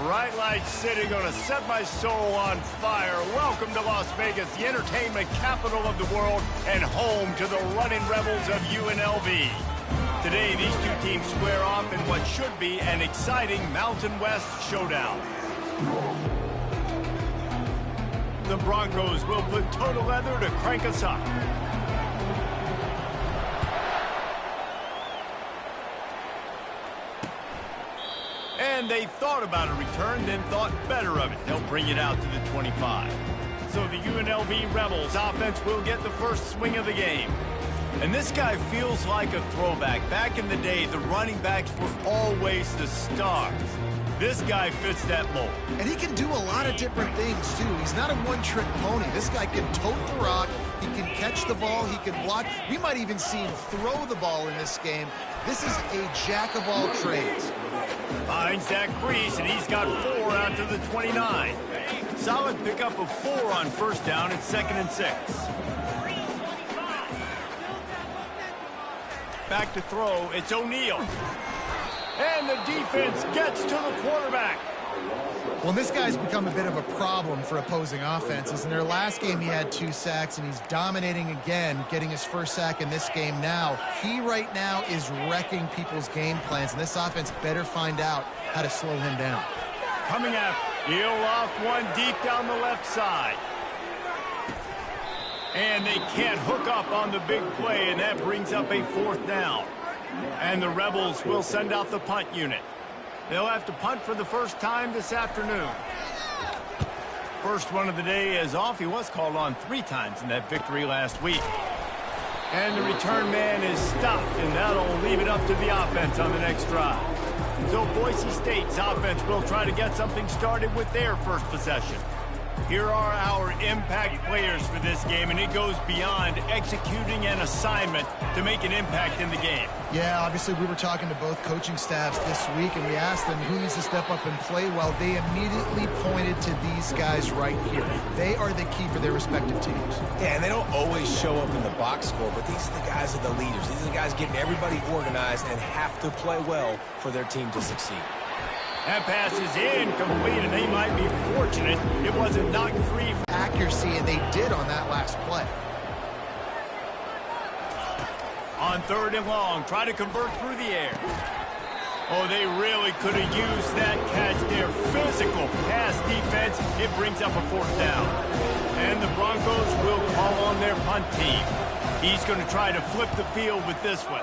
bright lights city, gonna set my soul on fire. Welcome to Las Vegas, the entertainment capital of the world and home to the running rebels of UNLV. Today, these two teams square off in what should be an exciting Mountain West showdown. The Broncos will put total leather to crank us up. And they thought about a return, then thought better of it. They'll bring it out to the 25. So the UNLV Rebels offense will get the first swing of the game. And this guy feels like a throwback. Back in the day, the running backs were always the stars. This guy fits that mold. And he can do a lot of different things, too. He's not a one-trick pony. This guy can tote the rock. He can catch the ball. He can block. We might even see him throw the ball in this game. This is a jack-of-all-trades. Finds that crease, and he's got 4 out to the 29. Solid pickup of 4 on first down. It's 2nd and 6. Back to throw. It's O'Neal. And the defense gets to the quarterback. Well, this guy's become a bit of a problem for opposing offenses. In their last game, he had 2 sacks, and he's dominating again, getting his first sack in this game now. He right now is wrecking people's game plans, and this offense better find out how to slow him down. Coming up, he'll loft one deep down the left side. And they can't hook up on the big play, and that brings up a 4th down. And the Rebels will send out the punt unit. They'll have to punt for the first time this afternoon. First one of the day is off. He was called on 3 times in that victory last week. And the return man is stopped, and that'll leave it up to the offense on the next drive. So Boise State's offense will try to get something started with their first possession. Here are our impact players for this game, and it goes beyond executing an assignment to make an impact in the game. Yeah, obviously we were talking to both coaching staffs this week, and we asked them who needs to step up and play well. They immediately pointed to these guys right here. They are the key for their respective teams. Yeah, and they don't always show up in the box score, but these are the guys that are the leaders. These are the guys getting everybody organized and have to play well for their team to succeed. That pass is incomplete, and they might be fortunate it wasn't knocked free. Accuracy, and they did on that last play. On 3rd and long, try to convert through the air. Oh, they really could have used that catch there. Physical pass defense. It brings up a 4th down. And the Broncos will call on their punt team. He's going to try to flip the field with this one.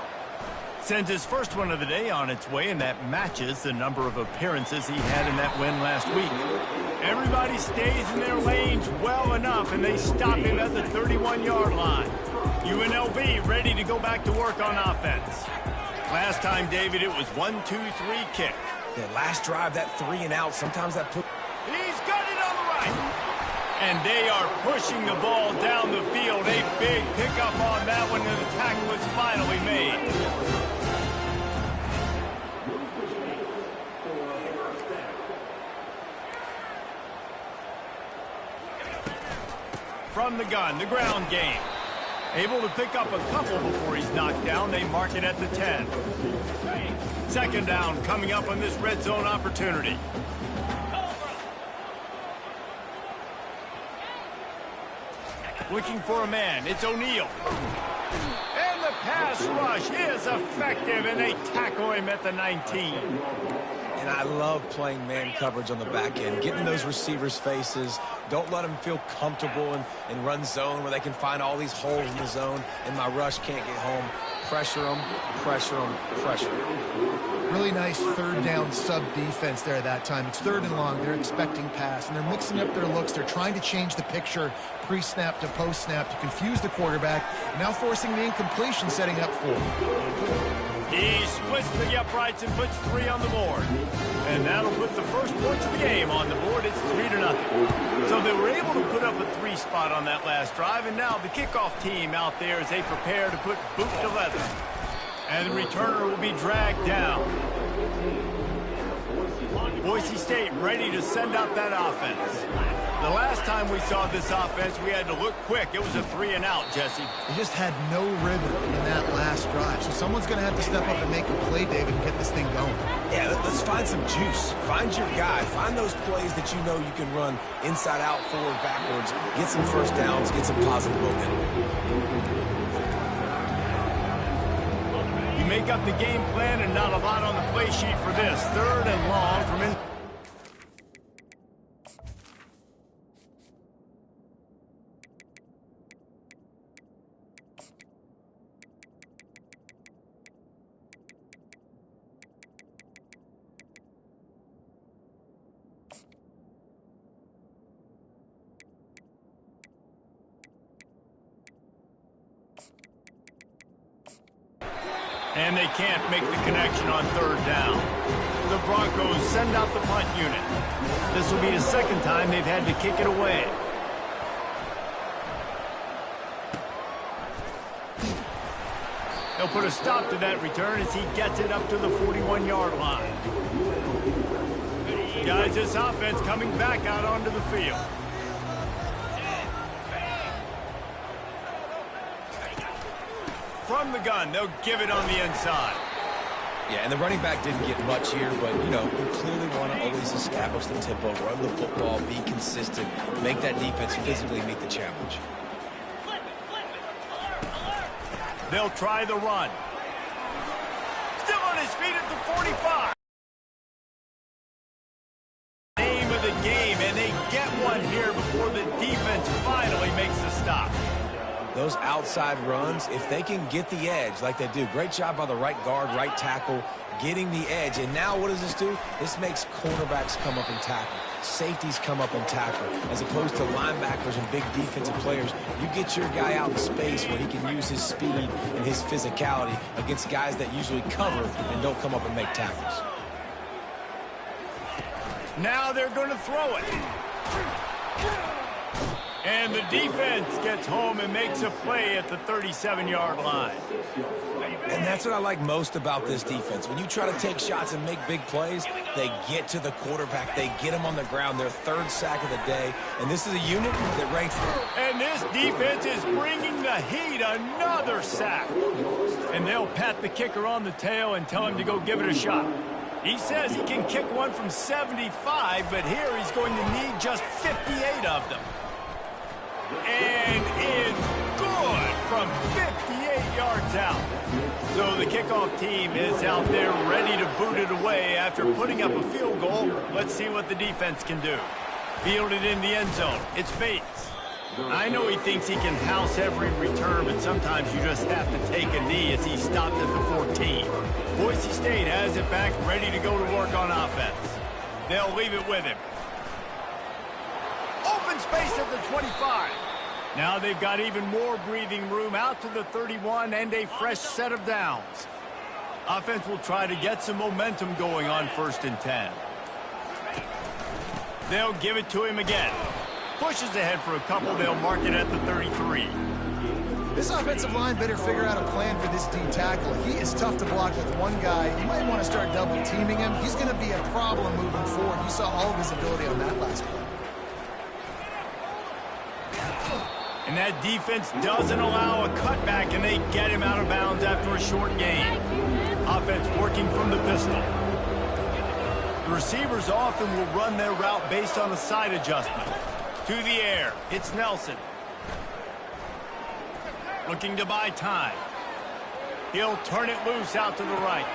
Sends his first one of the day on its way, and that matches the number of appearances he had in that win last week. Everybody stays in their lanes well enough, and they stop him at the 31-yard line. UNLV ready to go back to work on offense. Last time, David, it was 1-2-3 kick. Yeah, last drive, that 3 and out, sometimes that put... He's got it on the right. And they are pushing the ball down the field. A big pickup on that one, and the tackle was finally made. From the gun, the ground game. Able to pick up a couple before he's knocked down. They mark it at the 10. 2nd down coming up on this red zone opportunity. Looking for a man. It's O'Neal. And the pass rush is effective, and they tackle him at the 19. And I love playing man coverage on the back end, getting those receivers' faces. Don't let them feel comfortable in run zone where they can find all these holes in the zone, and my rush can't get home. Pressure them, pressure them, pressure them. Really nice 3rd down sub-defense there that time. It's 3rd and long. They're expecting pass, and they're mixing up their looks. They're trying to change the picture pre-snap to post-snap to confuse the quarterback, now forcing the incompletion, setting up 4. He splits the uprights and puts 3 on the board. And that'll put the first points of the game on the board. It's 3-0. So they were able to put up a 3 spot on that last drive, and now the kickoff team out there as they prepare to put boot to leather. And the returner will be dragged down. Boise State ready to send out that offense. The last time we saw this offense, we had to look quick. It was a 3-and-out, Jesse. They just had no rhythm in that last drive. So someone's going to have to step up and make a play, David, and get this thing going. Yeah, let's find some juice. Find your guy. Find those plays that you know you can run inside out, forward, backwards. Get some first downs. Get some positive momentum. You make up the game plan and not a lot on the play sheet for this. 3rd and long from in. And they can't make the connection on 3rd down. The Broncos send out the punt unit. This will be the 2nd time they've had to kick it away. They'll put a stop to that return as he gets it up to the 41-yard line. Guys, this offense coming back out onto the field. From the gun, they'll give it on the inside. Yeah, and the running back didn't get much here, but, you know, you clearly want to always establish the tempo, run the football, be consistent, make that defense physically meet the challenge. They'll try the run. Still on his feet at the 45. Name of the game, and they get one here before the defense finally makes the stop. Those outside runs, if they can get the edge like they do, great job by the right guard, right tackle, getting the edge. And now what does this do? This makes cornerbacks come up and tackle. Safeties come up and tackle. As opposed to linebackers and big defensive players, you get your guy out in space where he can use his speed and his physicality against guys that usually cover and don't come up and make tackles. Now they're going to throw it. And the defense gets home and makes a play at the 37-yard line. And that's what I like most about this defense. When you try to take shots and make big plays, they get to the quarterback. They get him on the ground, their 3rd sack of the day. And this is a unit that ranks. And this defense is bringing the heat. Another sack. And they'll pat the kicker on the tail and tell him to go give it a shot. He says he can kick one from 75, but here he's going to need just 58 of them. And it's good from 58 yards out. So the kickoff team is out there ready to boot it away after putting up a field goal. Let's see what the defense can do. Fielded in the end zone. It's Bates. I know he thinks he can house every return, but sometimes you just have to take a knee as he stopped at the 14. Boise State has it back, ready to go to work on offense. They'll leave it with him. Open space at the 25. Now they've got even more breathing room out to the 31 and a fresh set of downs. Offense will try to get some momentum going on 1st and 10. They'll give it to him again. Pushes ahead for a couple. They'll mark it at the 33. This offensive line better figure out a plan for this D tackle. He is tough to block with one guy. You might want to start double teaming him. He's going to be a problem moving forward. You saw all of his ability on that last play. And that defense doesn't allow a cutback, and they get him out of bounds after a short gain. Offense working from the pistol. The receivers often will run their route based on a side adjustment. To the air, it's Nelson. Looking to buy time. He'll turn it loose out to the right.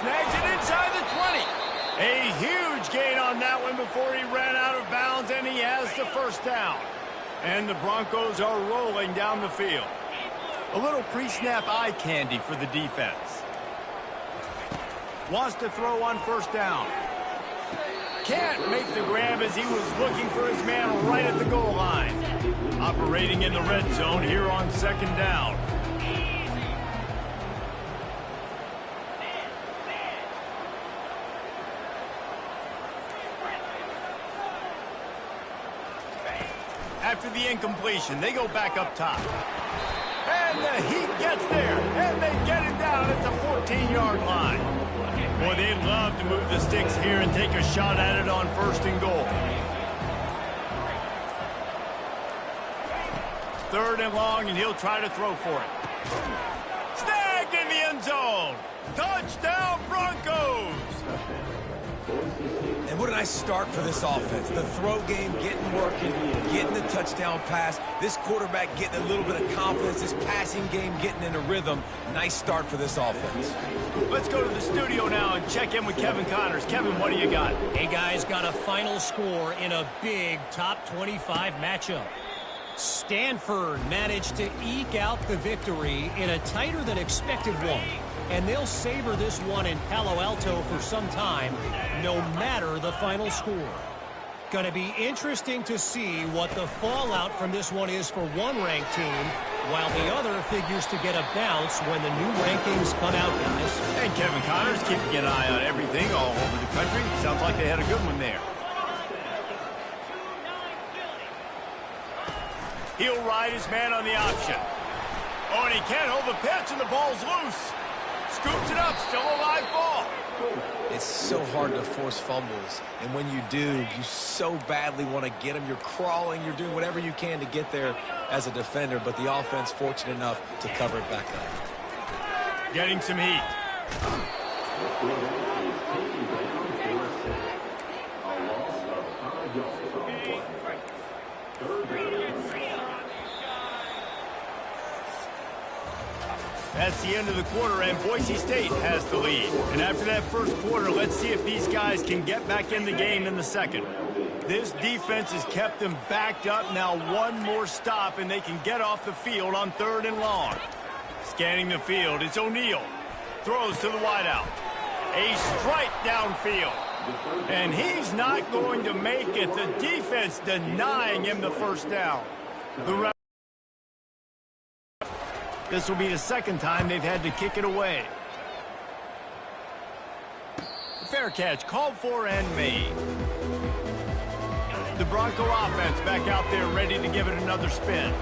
Snags it inside the 20. A huge gain on that one before he ran out of bounds, and he has the 1st down. And the Broncos are rolling down the field. A little pre-snap eye candy for the defense. Wants to throw on 1st down. Can't make the grab as he was looking for his man right at the goal line. Operating in the red zone here on 2nd down. After the incompletion, they go back up top. And the heat gets there, and they get it down at the 14-yard line. Boy, they'd love to move the sticks here and take a shot at it on 1st and goal. 3rd and long, and he'll try to throw for it. Snagged in the end zone. Touchdown, Broncos. And what a nice start for this offense. The throw game getting working, getting the touchdown pass. This quarterback getting a little bit of confidence. This passing game getting in a rhythm. Nice start for this offense. Let's go to the studio now and check in with Kevin Connors. Kevin, what do you got? Hey, guys, got a final score in a big top 25 matchup. Stanford managed to eke out the victory in a tighter than expected one. And they'll savor this one in Palo Alto for some time, no matter the final score. Going to be interesting to see what the fallout from this one is for one ranked team, while the other figures to get a bounce when the new rankings come out, guys. And Kevin Connors keeping an eye on everything all over the country. Sounds like they had a good one there. He'll ride his man on the option. Oh, and he can't hold the pitch, and the ball's loose. Scoops it up, still a live ball. It's so hard to force fumbles, and when you do, you so badly want to get them. You're crawling, you're doing whatever you can to get there as a defender, but the offense fortunate enough to cover it back up. Getting some heat. That's the end of the quarter, and Boise State has the lead. And after that first quarter, let's see if these guys can get back in the game in the second. This defense has kept them backed up. Now one more stop, and they can get off the field on 3rd and long. Scanning the field, it's O'Neal. Throws to the wideout. A strike downfield. And he's not going to make it. The defense denying him the first down. This will be the second time they've had to kick it away. Fair catch, called for and made. The Bronco offense back out there ready to give it another spin.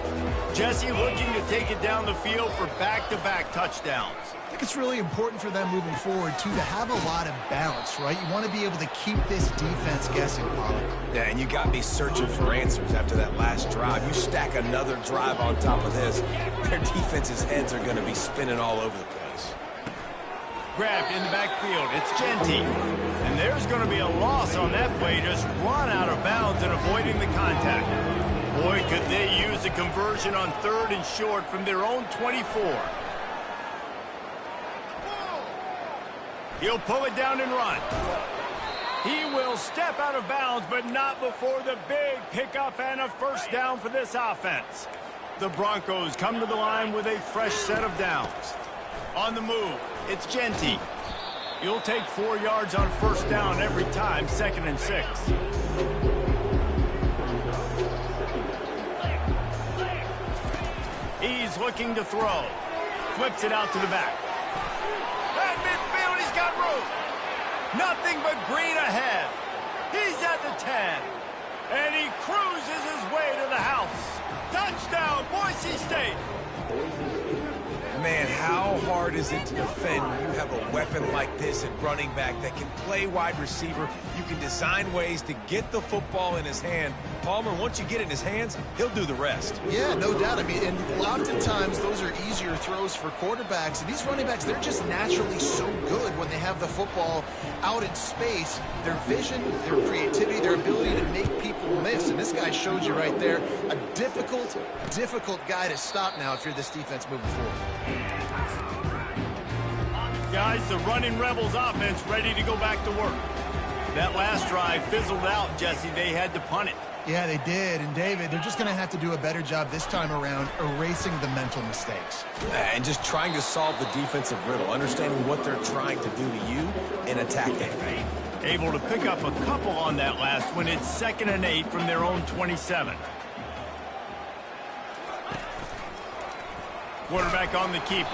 Jesse looking to take it down the field for back-to-back touchdowns. I think it's really important for them moving forward, too, to have a lot of balance, right? You want to be able to keep this defense guessing, Pollard. Yeah, and you got to be searching for answers after that last drive. You stack another drive on top of this, their defense's heads are going to be spinning all over the place. Grabbed in the backfield, it's Genty. And there's going to be a loss on that play, just run out of bounds and avoiding the contact. Boy, could they use a conversion on 3rd and short from their own 24. He'll pull it down and run. He will step out of bounds, but not before the big pickup and a first down for this offense. The Broncos come to the line with a fresh set of downs. On the move, it's Genty. He'll take 4 yards on first down every time, 2nd and 6. He's looking to throw. Flips it out to the back. At midfield, he's got room. Nothing but green ahead. He's at the 10. And he cruises his way to the house. Touchdown, Boise State. Man, how hard is it to defend when you have a weapon like this at running back that can play wide receiver? You can design ways to get the football in his hand. Palmer, once you get it in his hands, he'll do the rest. Yeah, no doubt. I mean, and oftentimes those are easier throws for quarterbacks. And these running backs, they're just naturally so good when they have the football out in space. Their vision, their creativity, their ability to make people miss. And this guy showed you right there, a difficult guy to stop now if you're this defense moving forward. Guys, the running Rebels offense ready to go back to work. That last drive fizzled out, Jesse. They had to punt it. Yeah, they did. And, David, they're just going to have to do a better job this time around erasing the mental mistakes. And just trying to solve the defensive riddle, understanding what they're trying to do to you and attacking it. Able to pick up a couple on that last one. It's 2nd and 8 from their own 27. Quarterback on the keeper.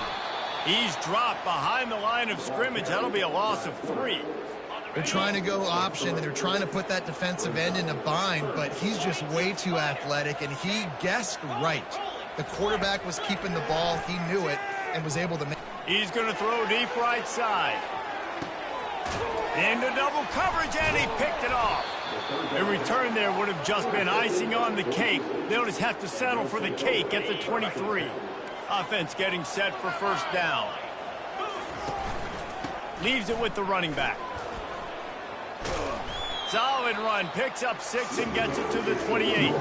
He's dropped behind the line of scrimmage. That'll be a loss of 3. They're trying to go option, and they're trying to put that defensive end in a bind, but he's just way too athletic, and he guessed right. The quarterback was keeping the ball. He knew it and was able to make. He's going to throw deep right side. Into double coverage, and he picked it off. A return there would have just been icing on the cake. They'll just have to settle for the cake at the 23. Offense getting set for first down. Leaves it with the running back. Solid run, picks up 6 and gets it to the 28.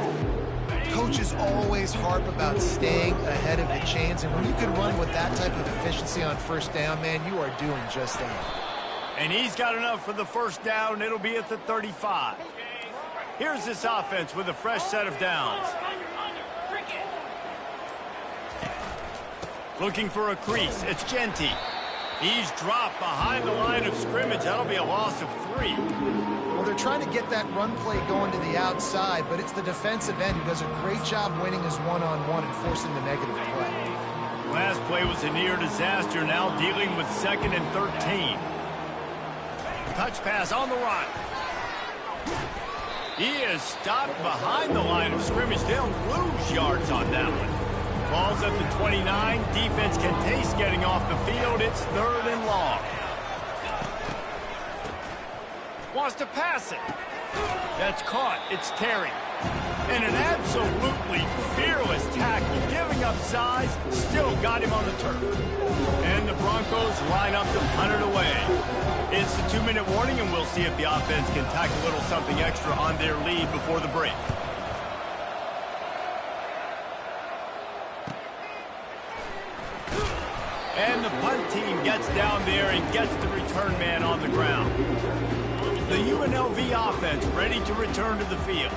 Coaches always harp about staying ahead of the chains, and when you can run with that type of efficiency on first down, man, you are doing just that. And he's got enough for the first down. It'll be at the 35. Here's this offense with a fresh set of downs. Looking for a crease. It's Genty. He's dropped behind the line of scrimmage. That'll be a loss of 3. Well, they're trying to get that run play going to the outside, but it's the defensive end who does a great job winning his one-on-one and forcing the negative play. Last play was a near disaster. Now dealing with 2nd and 13. Touch pass on the run. He is stopped behind the line of scrimmage. They'll lose yards on that one. Ball's at the 29. Defense can taste getting off the field. It's 3rd and long. Wants to pass it. That's caught. It's Terry. And an absolutely fearless tackle. Giving up size. Still got him on the turf. And the Broncos line up to punt it away. It's the 2-minute warning, and we'll see if the offense can tack a little something extra on their lead before the break. And the punt team gets down there and gets the return man on the ground. The UNLV offense ready to return to the field.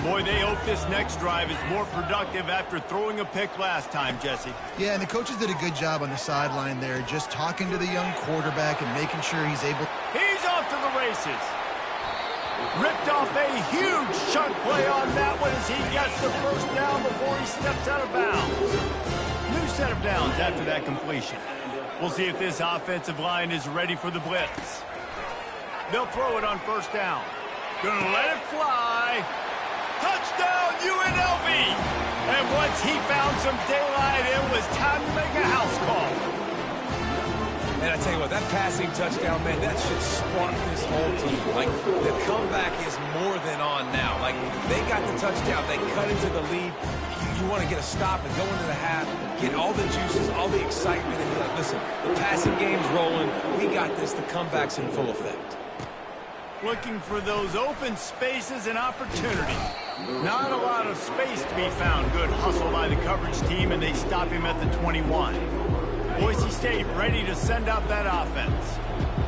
Boy, they hope this next drive is more productive after throwing a pick last time, Jesse. Yeah, and the coaches did a good job on the sideline there, just talking to the young quarterback and making sure he's able. He's off to the races. Ripped off a huge chunk play on that one as he gets the first down before he steps out of bounds. New set of downs after that completion. We'll see if this offensive line is ready for the blitz. They'll throw it on first down. Gonna let it fly. Touchdown, UNLV! And once he found some daylight, it was time to make a house call. And I tell you what, that passing touchdown, man, that should spark this whole team. Like, the comeback is more than on now. Like, they got the touchdown. They cut into the lead. You want to get a stop and go into the half, get all the juices, all the excitement, and be like, listen, the passing game's rolling. We got this. The comeback's in full effect. Looking for those open spaces and opportunity. Not a lot of space to be found. Good hustle by the coverage team, and they stop him at the 21. Boise State ready to send out that offense.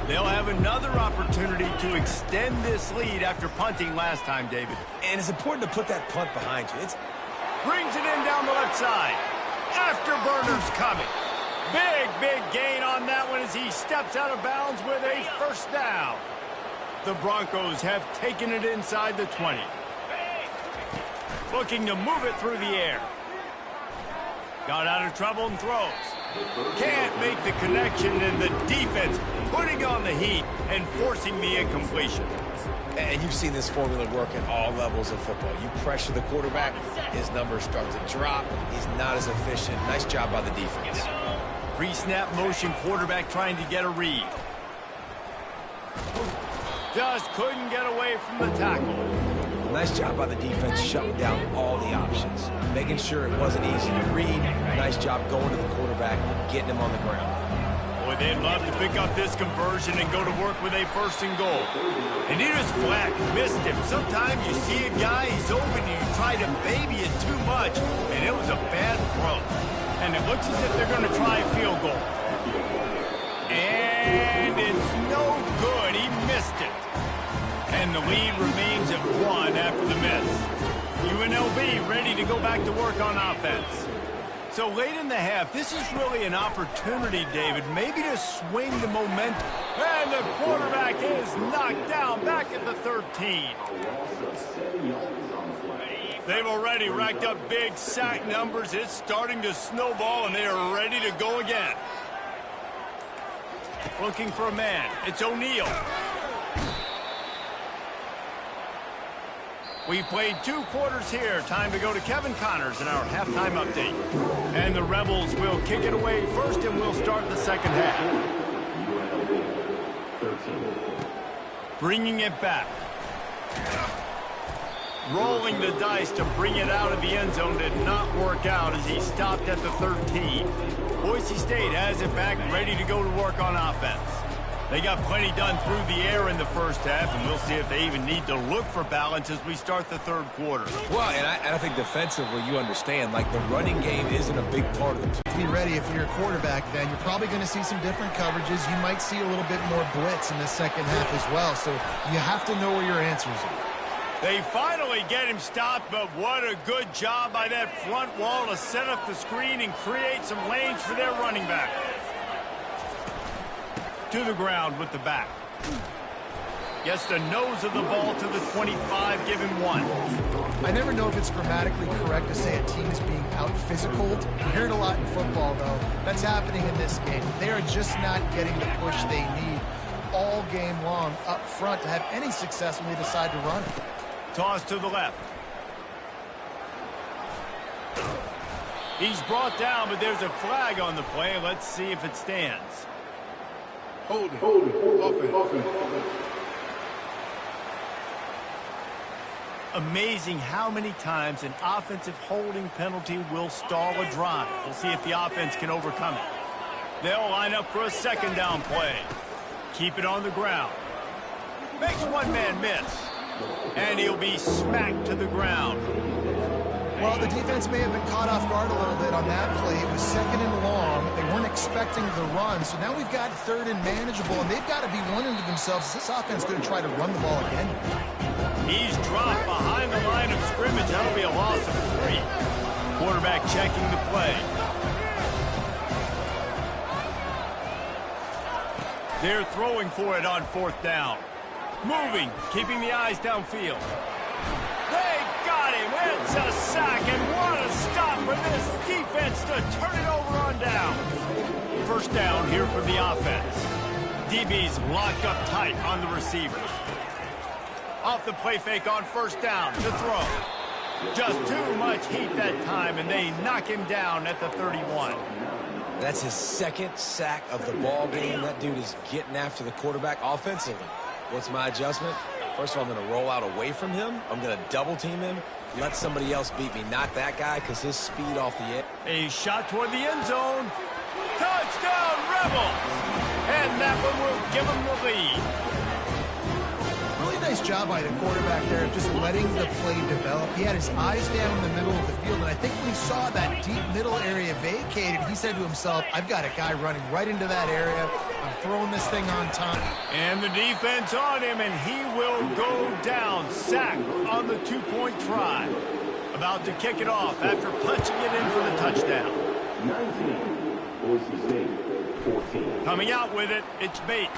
They'll have another opportunity to extend this lead after punting last time, David. And it's important to put that punt behind you. Brings it in down the left side. Afterburners coming. Big gain on that one as he steps out of bounds with a first down. The Broncos have taken it inside the 20. Looking to move it through the air. Got out of trouble and throws. Can't make the connection, and the defense putting on the heat and forcing the incompletion. And you've seen this formula work at all levels of football. You pressure the quarterback, his numbers start to drop. He's not as efficient. Nice job by the defense. Pre-snap motion quarterback trying to get a read. Just couldn't get away from the tackle. Nice job by the defense shutting down all the options. Making sure it wasn't easy to read. Nice job going to the quarterback, getting him on the ground. Boy, they'd love to pick up this conversion and go to work with a 1st and goal. And he just flat missed him. Sometimes you see a guy, he's open, and you try to baby it too much, and it was a bad throw. And it looks as if they're going to try a field goal. And it's no good. He missed it. And the lead remains at 1 after the miss. UNLV ready to go back to work on offense. So late in the half, this is really an opportunity, David, maybe to swing the momentum. And the quarterback is knocked down back at the 13. They've already racked up big sack numbers. It's starting to snowball, and they are ready to go again. Looking for a man. It's O'Neal. We've played 2 quarters here. Time to go to Kevin Connors in our halftime update. And the Rebels will kick it away first, and we'll start the second half. Bringing it back. Rolling the dice to bring it out of the end zone did not work out as he stopped at the 13. Boise State has it back, ready to go to work on offense. They got plenty done through the air in the first half, and we'll see if they even need to look for balance as we start the third quarter. Well, and I think defensively, you understand, like the running game isn't a big part of the To be ready, if you're a quarterback, then you're probably going to see some different coverages. You might see a little bit more blitz in the second half as well, so you have to know where your answers are. They finally get him stopped, but what a good job by that front wall to set up the screen and create some lanes for their running back. To the ground with the back. Gets the nose of the ball to the 25, give him 1. I never know if it's grammatically correct to say a team is being out-physicaled. You hear it a lot in football, though. That's happening in this game. They are just not getting the push they need all game long up front to have any success when they decide to run it. Toss to the left. He's brought down, but there's a flag on the play. Let's see if it stands. Hold it. Offense. Amazing how many times an offensive holding penalty will stall a drive. We'll see if the offense can overcome it. They'll line up for a second down play. Keep it on the ground. Makes one man miss. And he'll be smacked to the ground. Well, the defense may have been caught off guard a little bit on that play. It was second and long. They weren't expecting the run. So now we've got third and manageable, and they've got to be wondering to themselves, is this offense going to try to run the ball again? He's dropped behind the line of scrimmage. That'll be a loss of 3. Quarterback checking the play. They're throwing for it on 4th down. Moving, keeping the eyes downfield. They got him. It's a sack, and what a stop for this defense to turn it over on down. First down here for the offense. DB's locked up tight on the receivers. Off the play fake on first down to throw. Just too much heat that time, and they knock him down at the 31. That's his second sack of the ball game. That dude is getting after the quarterback offensively. What's my adjustment? First of all, I'm going to roll out away from him. I'm going to double team him. Let somebody else beat me, not that guy, because his speed off the edge. A shot toward the end zone. Touchdown, Rebels! And that one will give them the lead. Really nice job by the quarterback there of just letting the play develop. He had his eyes down in the middle of the field, and I think when he saw that deep middle area vacated, he said to himself, I've got a guy running right into that area. I'm throwing this thing on time. And the defense on him, and he will go down. Sack on the 2-point try. About to kick it off after punching it in for the touchdown. 19, Boise State, 14. Coming out with it, it's Bates.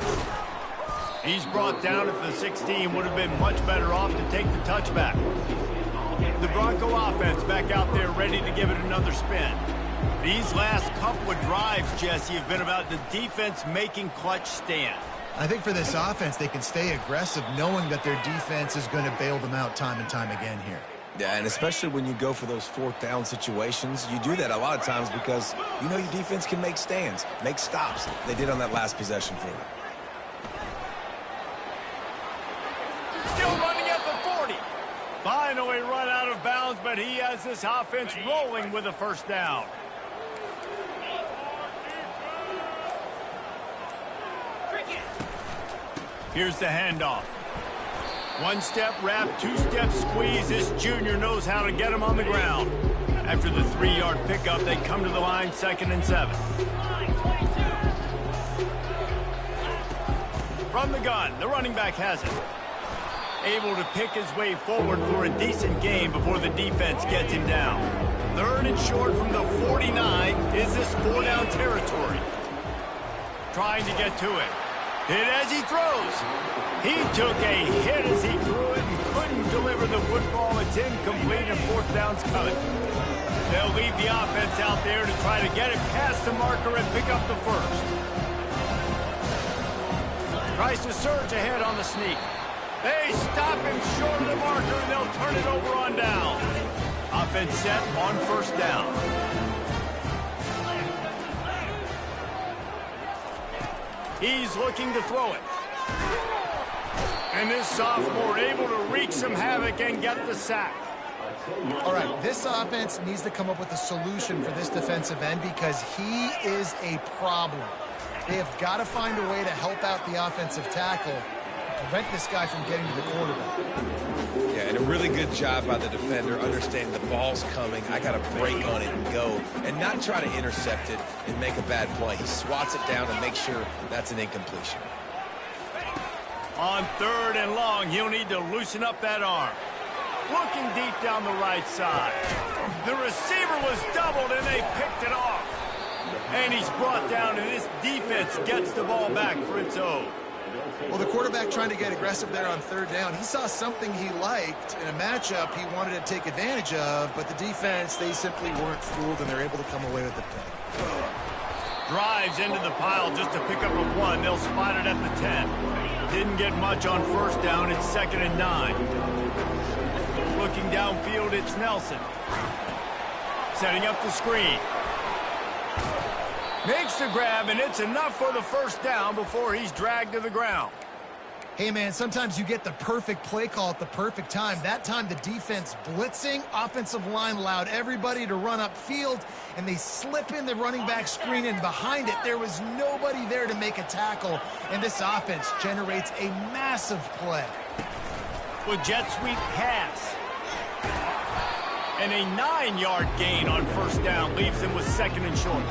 He's brought down at the 16. Would have been much better off to take the touchback. The Bronco offense back out there ready to give it another spin. These last couple of drives, Jesse, have been about the defense making clutch stands. I think for this offense, they can stay aggressive knowing that their defense is going to bail them out time and time again here. Yeah, and especially when you go for those 4th down situations, you do that a lot of times because you know your defense can make stands, make stops. They did on that last possession for you. Still running at the 40. Finally run out of bounds, but he has this offense rolling with a first down. Here's the handoff. 1-step wrap, 2-step squeeze. This junior knows how to get him on the ground. After the 3-yard pickup, they come to the line, 2nd and 7. From the gun, the running back has it. Able to pick his way forward for a decent gain before the defense gets him down. 3rd and short from the 49. Is this 4-down territory? Trying to get to it. Hit as he throws. He took a hit as he threw it and couldn't deliver the football. It's incomplete and 4th down's coming. They'll leave the offense out there to try to get it past the marker and pick up the first. Tries to surge ahead on the sneak. They stop him short of the marker, and they'll turn it over on down. Offense set on 1st down. He's looking to throw it. And this sophomore able to wreak some havoc and get the sack. All right, this offense needs to come up with a solution for this defensive end because he is a problem. They have got to find a way to help out the offensive tackle and prevent this guy from getting to the quarterback. Yeah, and a really good job by the defender understanding the ball's coming. I got to break on it and go and not try to intercept it and make a bad play. He swats it down and makes sure that's an incompletion. On 3rd and long, he'll need to loosen up that arm. Looking deep down the right side. The receiver was doubled, and they picked it off. And he's brought down, and this defense gets the ball back for its own. Well, the quarterback trying to get aggressive there on 3rd down. He saw something he liked in a matchup he wanted to take advantage of, but the defense, they simply weren't fooled, and they're able to come away with the pick. Drives into the pile just to pick up a 1. They'll spot it at the 10. Didn't get much on 1st down. It's 2nd and 9. Looking downfield, it's Nelson. Setting up the screen. Makes the grab, and it's enough for the 1st down before he's dragged to the ground. Hey, man, sometimes you get the perfect play call at the perfect time. That time, the defense blitzing, offensive line allowed everybody to run upfield, and they slip in the running back screen, and behind it, there was nobody there to make a tackle, and this offense generates a massive play. With jet sweep pass. And a 9-yard gain on 1st down leaves him with 2nd and short.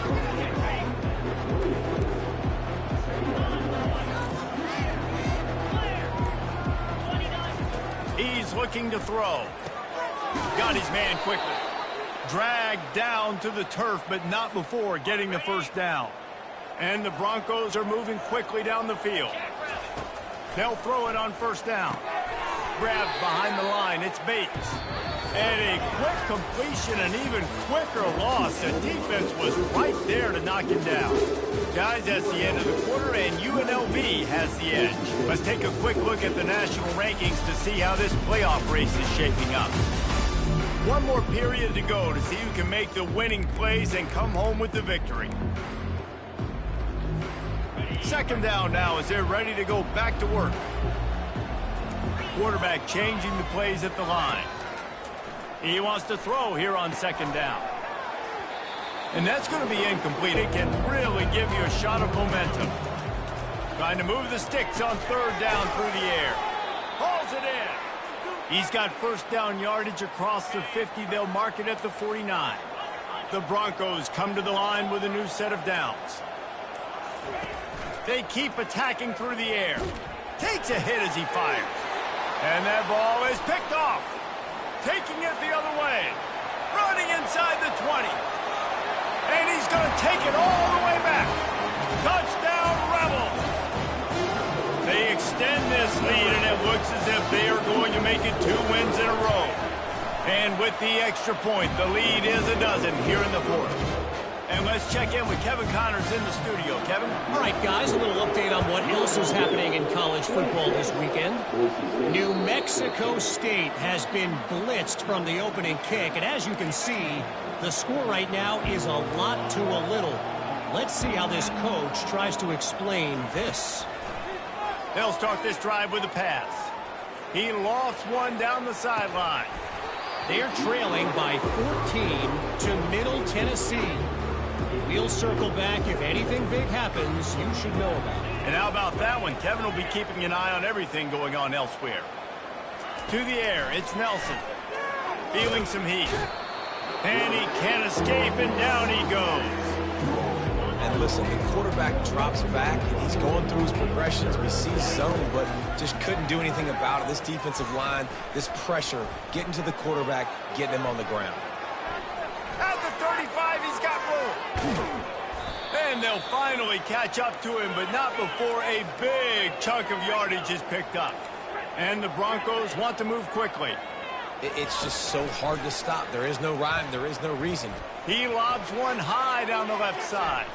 He's looking to throw. Got his man quickly. Dragged down to the turf, but not before getting the 1st down. And the Broncos are moving quickly down the field. They'll throw it on 1st down. Grabbed behind the line. It's Bates. And a quick completion, an even quicker loss. The defense was right there to knock him down. Guys, that's the end of the quarter, and UNLV has the edge. Let's take a quick look at the national rankings to see how this playoff race is shaping up. One more period to go to see who can make the winning plays and come home with the victory. 2nd down now as they're ready to go back to work. Quarterback changing the plays at the line. He wants to throw here on 2nd down. And that's going to be incomplete. It can really give you a shot of momentum. Trying to move the sticks on 3rd down through the air. Hauls it in. He's got 1st down yardage across the 50. They'll mark it at the 49. The Broncos come to the line with a new set of downs. They keep attacking through the air. Takes a hit as he fires. And that ball is picked off. Taking it the other way. Running inside the 20. And he's going to take it all the way back. Touchdown, Rebels. They extend this lead, and it looks as if they are going to make it 2 wins in a row. And with the extra point, the lead is a dozen here in the 4th. And let's check in with Kevin Connors in the studio. Kevin? All right, guys, a little update on what else is happening in college football this weekend. New Mexico State has been blitzed from the opening kick, and as you can see, the score right now is a lot to a little. Let's see how this coach tries to explain this. They'll start this drive with a pass. He lofts one down the sideline. They're trailing by 14 to Middle Tennessee. We'll circle back. If anything big happens, you should know about it. And how about that one? Kevin will be keeping an eye on everything going on elsewhere. To the air, it's Nelson. Feeling some heat. And he can't escape, and down he goes. And listen, the quarterback drops back, and he's going through his progressions. We see zone, but just couldn't do anything about it. This defensive line, this pressure, getting to the quarterback, getting him on the ground. At the 35, he's got room. And they'll finally catch up to him, but not before a big chunk of yardage is picked up. And the Broncos want to move quickly. It's just so hard to stop. There is no rhyme. There is no reason. He lobs one high down the left side.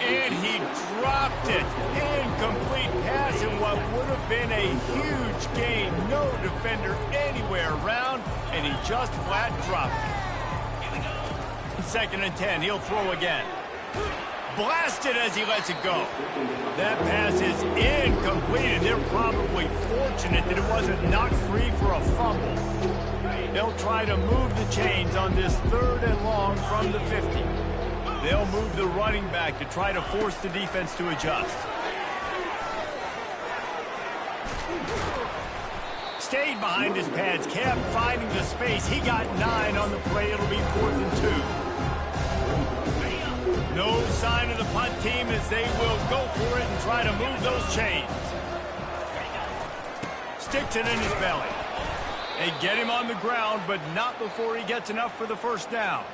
And he dropped it. Incomplete pass in what would have been a huge gain. No defender anywhere around, and he just flat dropped it. 2nd and 10. He'll throw again. blasted as he lets it go. That pass is incomplete, and they're probably fortunate that it wasn't knocked free for a fumble. They'll try to move the chains on this 3rd and long from the 50. They'll move the running back to try to force the defense to adjust. Stayed behind his pads, kept finding the space. He got 9 on the play. It'll be 4th and 2. No sign of the punt team as they will go for it and try to move those chains. Sticks it in his belly. They get him on the ground, but not before he gets enough for the first down.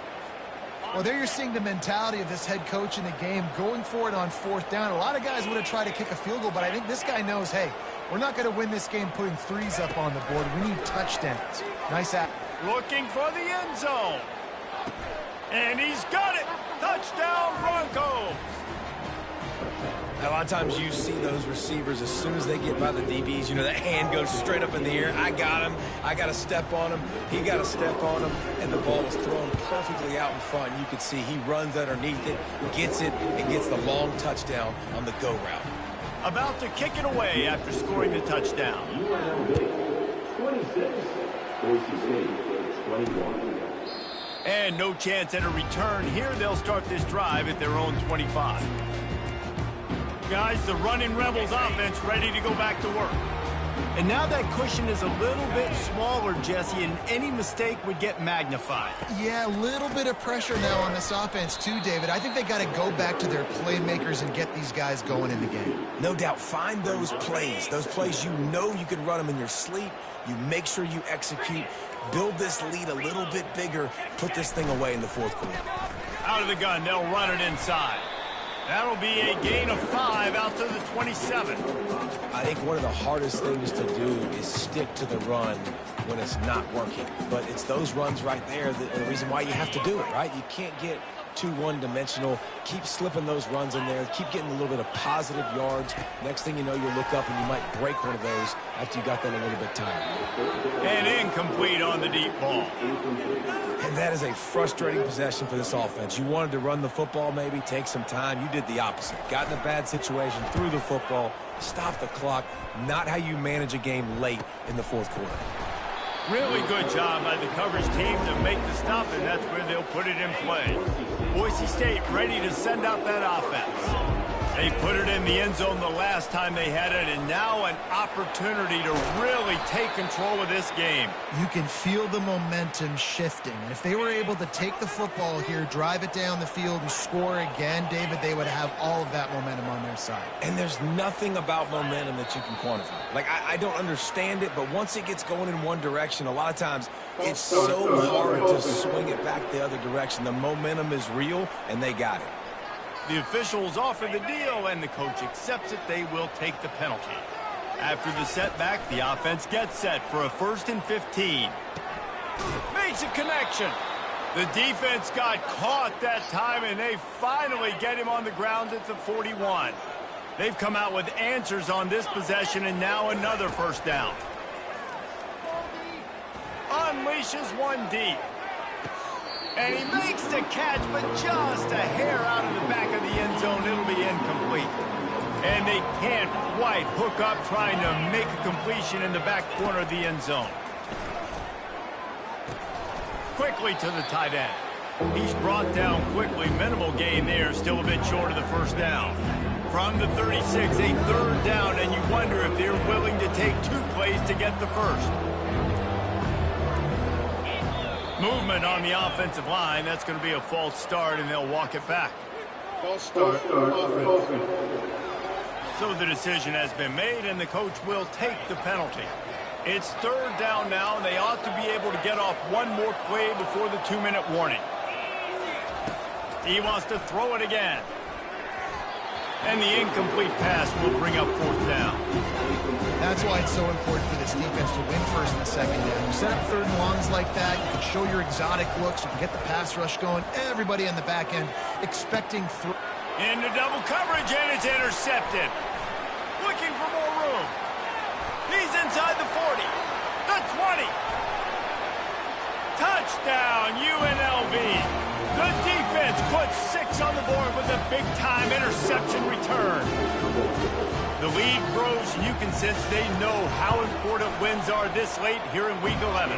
Well, there you're seeing the mentality of this head coach in the game, going for it on 4th down. A lot of guys would have tried to kick a field goal, but I think this guy knows, hey, we're not going to win this game putting 3s up on the board. We need touchdowns. Nice act. Looking for the end zone. And he's got it. Touchdown, Broncos. A lot of times you see those receivers, as soon as they get by the DBs, you know, that hand goes straight up in the air. I got him. I got to step on him. He got to step on him. And the ball was thrown perfectly out in front. You could see he runs underneath it, gets it, and gets the long touchdown on the go route. About to kick it away after scoring the touchdown. UNLV 26, Boise State 21. And no chance at a return here. They'll start this drive at their own 25. Guys, the running Rebels offense ready to go back to work. And now that cushion is a little bit smaller, Jesse, and any mistake would get magnified. Yeah, a little bit of pressure now on this offense too, David. I think they got to go back to their playmakers and get these guys going in the game. No doubt, find those plays you know you can run them in your sleep. You make sure you execute, build this lead a little bit bigger, put this thing away in the 4th quarter. Out of the gun, they'll run it inside. That'll be a gain of 5 out to the 27. I think one of the hardest things to do is stick to the run when it's not working. But it's those runs right there that are the reason why you have to do it, right? You can't get too one-dimensional. Keep slipping those runs in there. Keep getting a little bit of positive yards. Next thing you know, you'll look up and you might break one of those after you got them a little bit tired. And incomplete on the deep ball. And that is a frustrating possession for this offense. You wanted to run the football, maybe take some time. You did the opposite. Got in a bad situation, threw the football, stopped the clock. Not how you manage a game late in the 4th quarter. Really good job by the coverage team to make the stop, and that's where they'll put it in play. Boise State ready to send out that offense. They put it in the end zone the last time they had it, and now an opportunity to really take control of this game. You can feel the momentum shifting. And if they were able to take the football here, drive it down the field, and score again, David, they would have all of that momentum on their side. And there's nothing about momentum that you can quantify. Like, I don't understand it, but once it gets going in one direction, a lot of times it's so hard to swing it back the other direction. The momentum is real, and they got it. The officials offer the deal, and the coach accepts it. They will take the penalty. After the setback, the offense gets set for a 1st and 15. Makes a connection. The defense got caught that time, and they finally get him on the ground at the 41. They've come out with answers on this possession, and now another 1st down. Unleashes one deep. And he makes the catch, but just a hair out of the back of the end zone. It'll be incomplete. And they can't quite hook up trying to make a completion in the back corner of the end zone. Quickly to the tight end. He's brought down quickly. Minimal gain there. Still a bit short of the 1st down. From the 36, a 3rd down, and you wonder if they're willing to take 2 plays to get the 1st. Movement on the offensive line. That's going to be a false start, and they'll walk it back. False start. So the decision has been made, and the coach will take the penalty. It's 3rd down now, and they ought to be able to get off one more play before the 2-minute warning. He wants to throw it again. And the incomplete pass will bring up 4th down. That's why it's so important for this defense to win 1st and 2nd down. You set up 3rd and longs like that, you can show your exotic looks, you can get the pass rush going, everybody on the back end expecting into double coverage, and it's intercepted. Looking for more room. He's inside the 40, the 20. Touchdown, UNLV. The defense puts 6 points on the board with a big-time interception return. The lead grows, and you can sense they know how important wins are this late here in Week 11.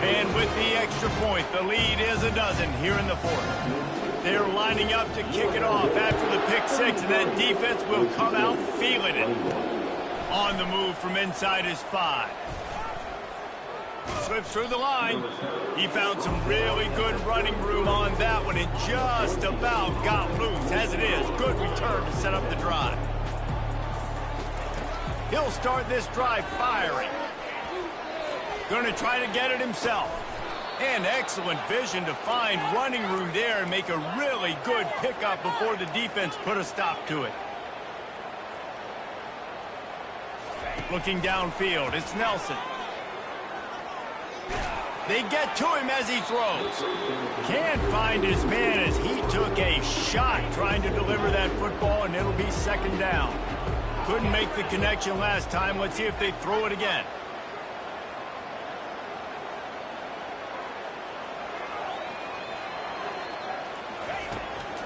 And with the extra point, the lead is a dozen here in the fourth. They're lining up to kick it off after the pick six, and that defense will come out feeling it. On the move from inside his 5. Slips through the line. He found some really good running room on that one and just about got loose. As it is, good return to set up the drive. He'll start this drive firing. Going to try to get it himself. And excellent vision to find running room there and make a really good pickup before the defense put a stop to it. Looking downfield, it's Nelson. They get to him as he throws. Can't find his man as he took a shot trying to deliver that football, and it'll be second down. Couldn't make the connection last time. Let's see if they throw it again.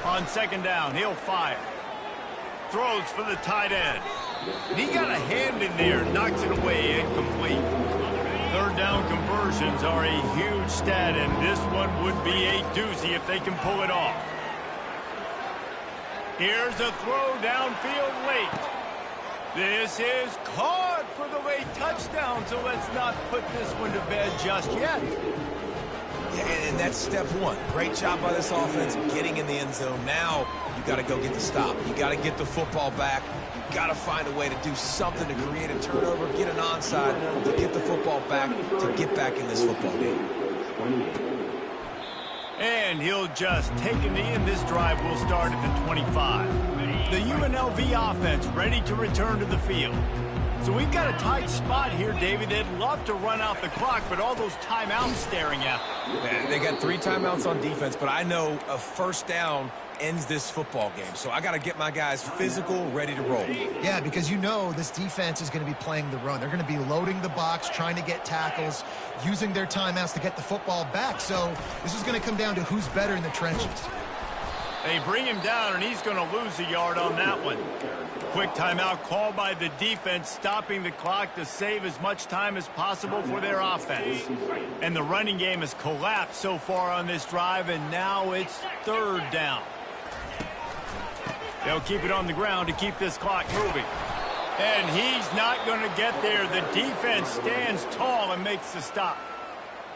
On second down, he'll fire. Throws for the tight end. And he got a hand in there, knocks it away, incomplete. Third down conversions are a huge stat, and this one would be a doozy if they can pull it off. Here's a throw downfield late. This is caught for the late touchdown, so let's not put this one to bed just yet. And that's step one. Great job by this offense getting in the end zone. Now you got to go get the stop. You got to get the football back. You got to find a way to do something to create a turnover, get an onside, to get the football back, to get back in this football game. And he'll just take a knee, and this drive will start at the 25. The UNLV offense ready to return to the field. So we've got a tight spot here, David. They'd love to run out the clock, but all those timeouts staring at them. They got 3 timeouts on defense, but I know a first down ends this football game. So I got to get my guys physical, ready to roll. Yeah, because you know this defense is going to be playing the run. They're going to be loading the box, trying to get tackles, using their timeouts to get the football back. So this is going to come down to who's better in the trenches. They bring him down, and he's going to lose a yard on that one. Quick timeout called by the defense, stopping the clock to save as much time as possible for their offense. And the running game has collapsed so far on this drive, and now it's third down. They'll keep it on the ground to keep this clock moving. And he's not going to get there. The defense stands tall and makes the stop.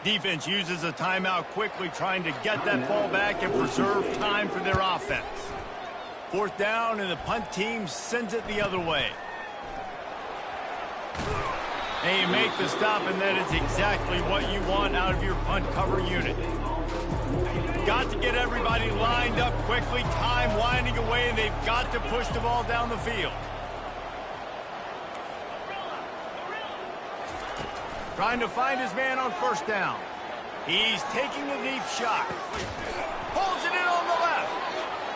Defense uses a timeout quickly, trying to get that ball back and preserve time for their offense. Fourth down, and the punt team sends it the other way. And you make the stop, and that is exactly what you want out of your punt cover unit. Got to get everybody lined up quickly, time winding away, and they've got to push the ball down the field. Trying to find his man on first down. He's taking a deep shot. Pulls it in on the left.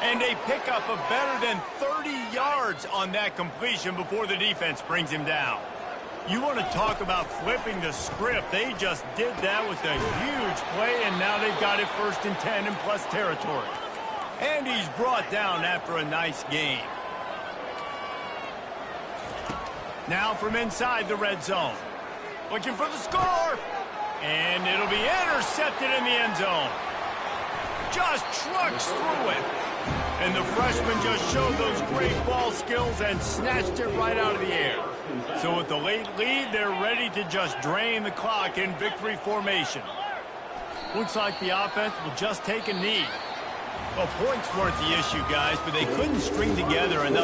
And a pickup of better than 30 yards on that completion before the defense brings him down. You want to talk about flipping the script. They just did that with a huge play, and now they've got it 1st and 10 in plus territory. And he's brought down after a nice gain. Now from inside the red zone. Looking for the score. And it'll be intercepted in the end zone. Just trucks through it. And the freshman just showed those great ball skills and snatched it right out of the air. So with the late lead, they're ready to just drain the clock in victory formation. Looks like the offense will just take a knee. Well, points weren't the issue, guys, but they couldn't string together enough